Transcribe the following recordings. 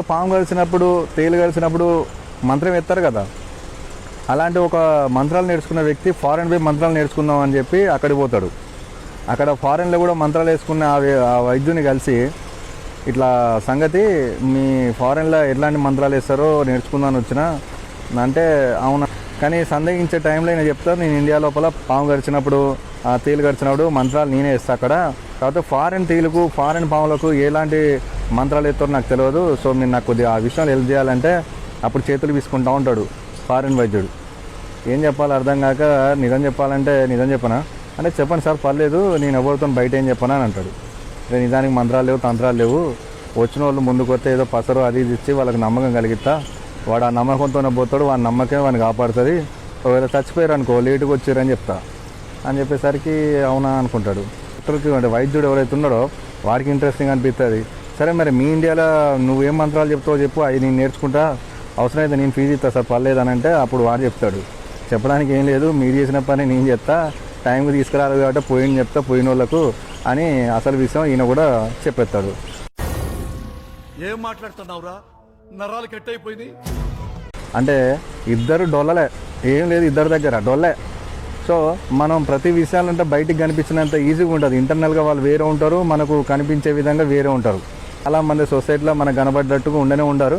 పాము కలిసినప్పుడు తేలు కలిసినప్పుడు మంత్రం ఎత్తారు కదా, అలాంటి ఒక మంత్రాలు నేర్చుకున్న వ్యక్తి ఫారెన్ పోయి మంత్రాలు నేర్చుకుందాం అని చెప్పి అక్కడికి పోతాడు. అక్కడ ఫారెన్లో కూడా మంత్రాలు వేసుకున్న ఆ వైద్యుని కలిసి ఇట్లా సంగతి మీ ఫారెన్లో ఎట్లాంటి మంత్రాలు వేస్తారో నేర్చుకుందామని వచ్చిన అంటే అవునా కానీ సందేహించే టైంలో నేను చెప్తాను, నేను ఇండియా లోపల పాము గడిచినప్పుడు ఆ తేలు గడిచినప్పుడు మంత్రాలు నేనే వేస్తాను అక్కడ. కాకపోతే ఫారెన్ తేలుకు ఫారెన్ పాములకు ఎలాంటి మంత్రాలు వేస్తారో నాకు తెలియదు. సో మీరు నాకు కొద్దిగా ఆ విషయంలో హెల్ప్ చేయాలంటే అప్పుడు చేతులు తీసుకుంటూ ఉంటాడు ఫారెన్ వైద్యుడు. ఏం చెప్పాలో అర్థం కాక నిజం చెప్పాలంటే నిజం చెప్పనా అంటే చెప్పండి సార్ పర్లేదు, నేను ఎవరితో బయట ఏం చెప్పనా అని అంటాడు. నిజానికి మంత్రాలు లేవు తంత్రాలు లేవు, వచ్చిన వాళ్ళు ముందుకు వస్తే ఏదో పసరు అది ఇది ఇచ్చి వాళ్ళకి నమ్మకం కలిగిస్తా, వాడు ఆ నమ్మకంతోనే పోతాడు, వాడి నమ్మకమే వాడిని కాపాడుతుంది, ఒకవేళ చచ్చిపోయారు అనుకో లేటుగా వచ్చారని చెప్తా అని చెప్పేసరికి అవునా అనుకుంటాడు. డాక్టర్కి అంటే వైద్యుడు ఎవరైతే ఉన్నాడో వాడికి ఇంట్రెస్టింగ్ అనిపిస్తుంది. సరే మరి మీ ఇండియాలో నువ్వేం మంత్రాలు చెప్తావో చెప్పు, అవి నేను నేర్చుకుంటా, అవసరమైతే నేను ఫీజు ఇస్తా సార్ పర్లేదు అని అంటే అప్పుడు వాడు చెప్తాడు చెప్పడానికి ఏం లేదు, మీరు చేసిన పని నేను చెప్తా, టైంకి తీసుకురాలేదు కాబట్టి పోయింది చెప్తా పోయిన వాళ్ళకు అని అసలు విషయం ఈయన కూడా చెప్పేస్తాడు. ఏం మాట్లాడుతున్నావురా, నరాలు కట్ అయిపోయింది అంటే ఇద్దరు డొల్లలే, ఏం లేదు ఇద్దరి దగ్గర డొల్లే. సో మనం ప్రతి విషయాలంటే బయటికి కనిపించినంత ఈజీగా ఉంటుంది, ఇంటర్నల్గా వాళ్ళు వేరే ఉంటారు, మనకు కనిపించే విధంగా వేరే ఉంటారు. చాలామంది సొసైటీలో మనకు కనబడ్డట్టుగా ఉండనే ఉండరు,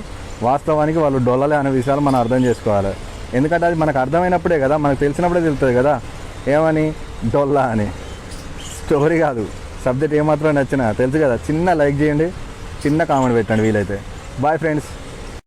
వాస్తవానికి వాళ్ళు డొల్లలే అనే విషయాలు మనం అర్థం చేసుకోవాలి. ఎందుకంటే అది మనకు అర్థమైనప్పుడే కదా, మనకు తెలిసినప్పుడే తెలుస్తుంది కదా ఏమని డొల్లా అని. స్టోరీ కాదు, సబ్జెక్ట్ ఏమాత్రం నచ్చినా తెలుసు కదా. చిన్న లైక్ చేయండి, చిన్న కామెంట్ పెట్టండి వీలైతే. Bye friends.